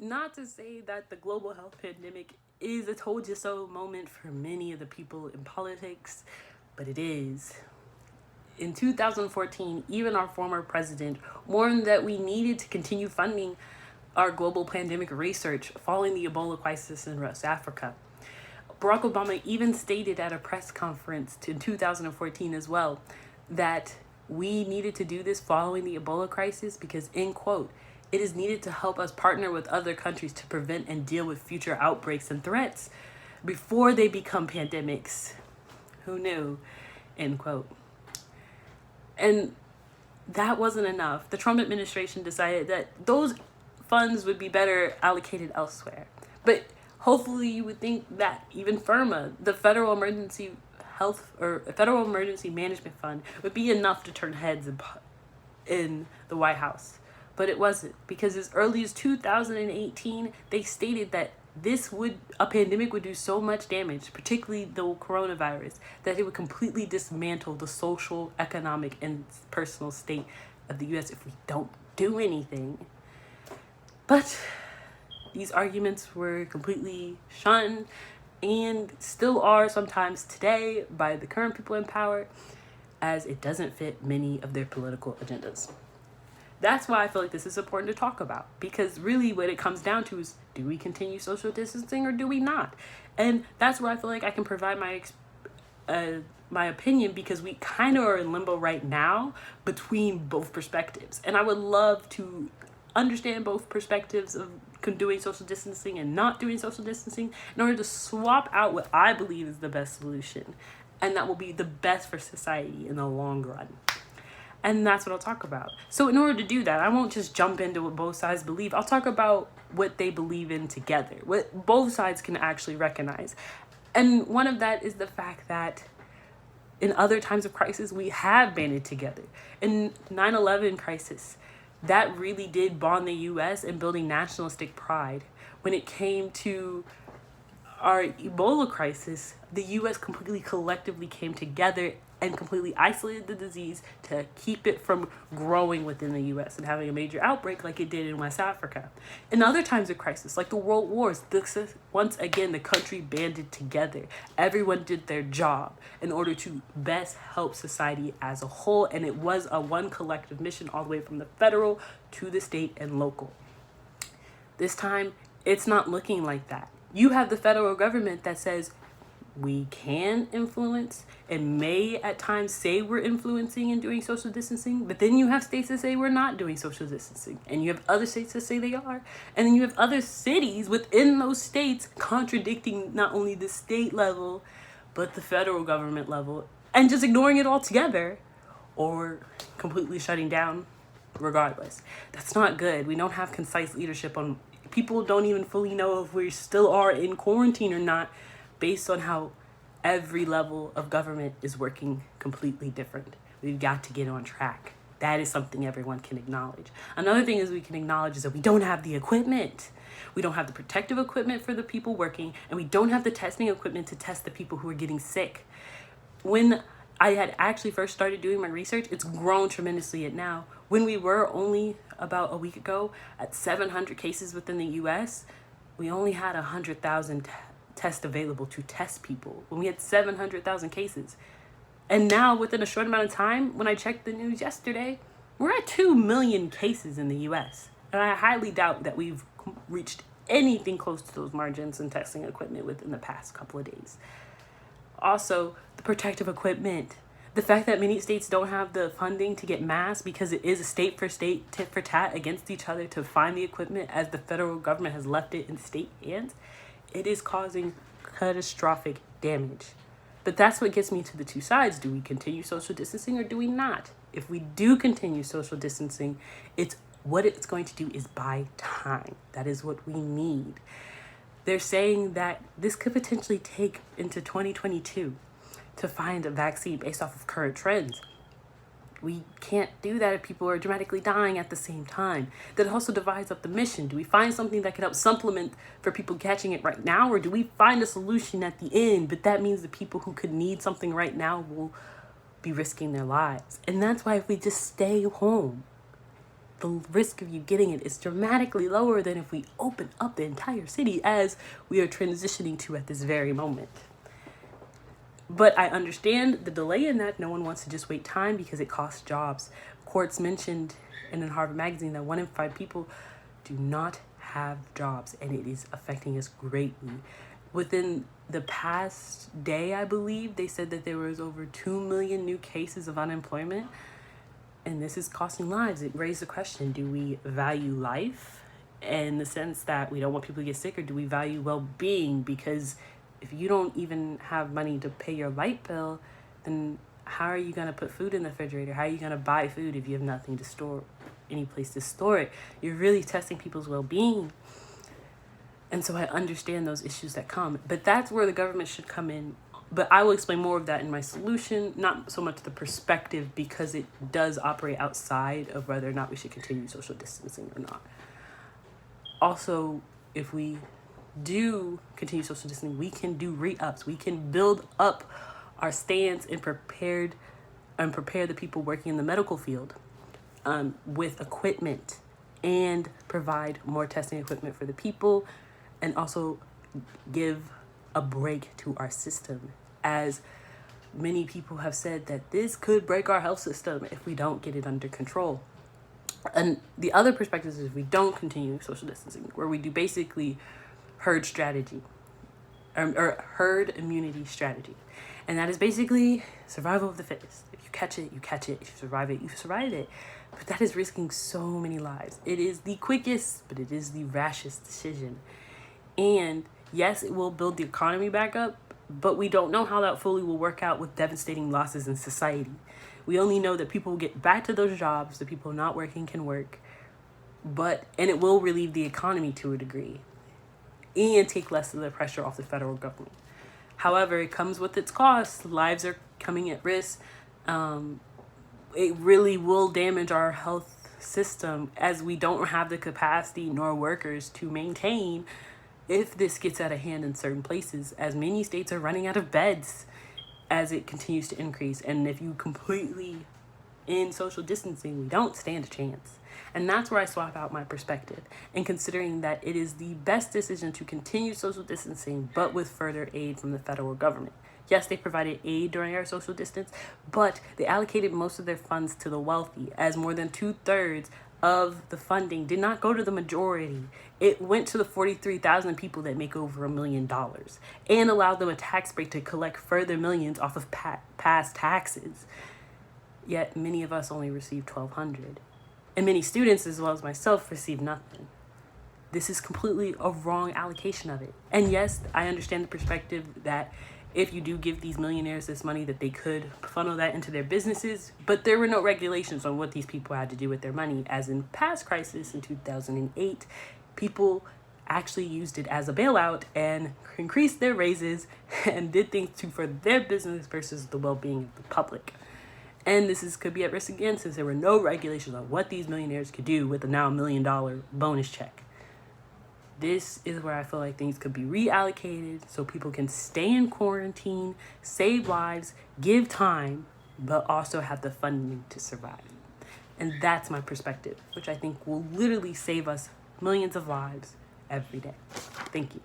Not to say that the global health pandemic is a told you so moment for many of the people in politics, but it is. In 2014, even our former president warned that we needed to continue funding our global pandemic research following the Ebola crisis in West Africa. Barack Obama even stated at a press conference in 2014 as well that we needed to do this following the Ebola crisis because, end quote, it is needed to help us partner with other countries to prevent and deal with future outbreaks and threats before they become pandemics. Who knew? End quote. And that wasn't enough. The Trump administration decided that those funds would be better allocated elsewhere. But hopefully you would think that even FERMA, the Federal Emergency Management Fund, would be enough to turn heads in the White House. But it wasn't, because as early as 2018, they stated that a pandemic would do so much damage, particularly the coronavirus, that it would completely dismantle the social, economic, and personal state of the US if we don't do anything. But these arguments were completely shunned and still are sometimes today by the current people in power, as it doesn't fit many of their political agendas. That's why I feel like this is important to talk about, because really what it comes down to is, do we continue social distancing or do we not? And that's where I feel like I can provide my opinion, because we kind of are in limbo right now between both perspectives. And I would love to understand both perspectives of doing social distancing and not doing social distancing in order to swap out what I believe is the best solution. And that will be the best for society in the long run. And that's what I'll talk about. So in order to do that, I won't just jump into what both sides believe. I'll talk about what they believe in together, what both sides can actually recognize. And one of that is the fact that in other times of crisis, we have banded together. In 9/11 crisis, that really did bond the U.S. in building nationalistic pride. When it came to our Ebola crisis, the U.S. completely collectively came together and completely isolated the disease to keep it from growing within the U.S. and having a major outbreak like it did in West Africa. In other times of crisis, like the World Wars, once again, the country banded together. Everyone did their job in order to best help society as a whole, and it was a one collective mission all the way from the federal to the state and local. This time, it's not looking like that. You have the federal government that says we can influence and may at times say we're influencing and doing social distancing, but then you have states that say we're not doing social distancing, and you have other states that say they are, and then you have other cities within those states contradicting not only the state level, but the federal government level, and just ignoring it altogether or completely shutting down regardless. That's not good. We don't have concise leadership on people don't even fully know if we still are in quarantine or not, based on how every level of government is working completely different. We've got to get on track. That is something everyone can acknowledge. Another thing is we can acknowledge is that we don't have the equipment. We don't have the protective equipment for the people working, and we don't have the testing equipment to test the people who are getting sick. When I had actually first started doing my research, it's grown tremendously at now. When we were only about a week ago at 700 cases within the US, we only had 100,000 tests available to test people when we had 700,000 cases. And now within a short amount of time, when I checked the news yesterday, we're at 2 million cases in the US. And I highly doubt that we've reached anything close to those margins in testing equipment within the past couple of days. Also, the protective equipment. The fact that many states don't have the funding to get masks because it is a state for state, tit for tat against each other to find the equipment, as the federal government has left it in state hands, it is causing catastrophic damage. But that's what gets me to the two sides. Do we continue social distancing or do we not? If we do continue social distancing, what it's going to do is buy time. That is what we need. They're saying that this could potentially take into 2022 to find a vaccine based off of current trends. We can't do that if people are dramatically dying at the same time. That also divides up the mission. Do we find something that can help supplement for people catching it right now, or do we find a solution at the end, but that means the people who could need something right now will be risking their lives? And that's why if we just stay home, the risk of you getting it is dramatically lower than if we open up the entire city, as we are transitioning to at this very moment. But I understand the delay in that. No one wants to just wait time because it costs jobs. Quartz mentioned in Harvard Magazine that 1 in 5 people do not have jobs, and it is affecting us greatly. Within the past day, I believe, they said that there was over 2 million new cases of unemployment, and this is costing lives. It raised the question, do we value life in the sense that we don't want people to get sick, or do we value well-being? Because if you don't even have money to pay your light bill, then how are you going to put food in the refrigerator? How are you going to buy food if you have nothing to store, any place to store it? You're really testing people's well-being. And so I understand those issues that come, but that's where the government should come in. But I will explain more of that in my solution, not so much the perspective, because it does operate outside of whether or not we should continue social distancing or not. Also, if we do continue social distancing, we can do re-ups. We can build up our stance and prepare the people working in the medical field with equipment, and provide more testing equipment for the people, and also give a break to our system, as many people have said that this could break our health system if we don't get it under control. And the other perspective is if we don't continue social distancing, where we do basically herd strategy, or herd immunity strategy. And that is basically survival of the fittest. If you catch it, you catch it. If you survive it, you survive it. But that is risking so many lives. It is the quickest, but it is the rashest decision. And yes, it will build the economy back up, but we don't know how that fully will work out with devastating losses in society. We only know that people will get back to those jobs, the people not working can work, and it will relieve the economy to a degree and take less of the pressure off the federal government. However, it comes with its costs. Lives are coming at risk. It really will damage our health system, as we don't have the capacity nor workers to maintain if this gets out of hand in certain places, as many states are running out of beds as it continues to increase. And if you completely end social distancing, we don't stand a chance. And that's where I swap out my perspective, and considering that it is the best decision to continue social distancing, but with further aid from the federal government. Yes, they provided aid during our social distance, but they allocated most of their funds to the wealthy, as more than 2/3 of the funding did not go to the majority. It went to the 43,000 people that make over $1 million, and allowed them a tax break to collect further millions off of past taxes. Yet many of us only received $1,200. And many students, as well as myself, received nothing. This is completely a wrong allocation of it. And yes, I understand the perspective that if you do give these millionaires this money, that they could funnel that into their businesses, but there were no regulations on what these people had to do with their money. As in past crisis in 2008, people actually used it as a bailout and increased their raises and did things to further their business versus the well-being of the public. And could be at risk again, since there were no regulations on what these millionaires could do with a now $1 million bonus check. This is where I feel like things could be reallocated so people can stay in quarantine, save lives, give time, but also have the funding to survive. And that's my perspective, which I think will literally save us millions of lives every day. Thank you.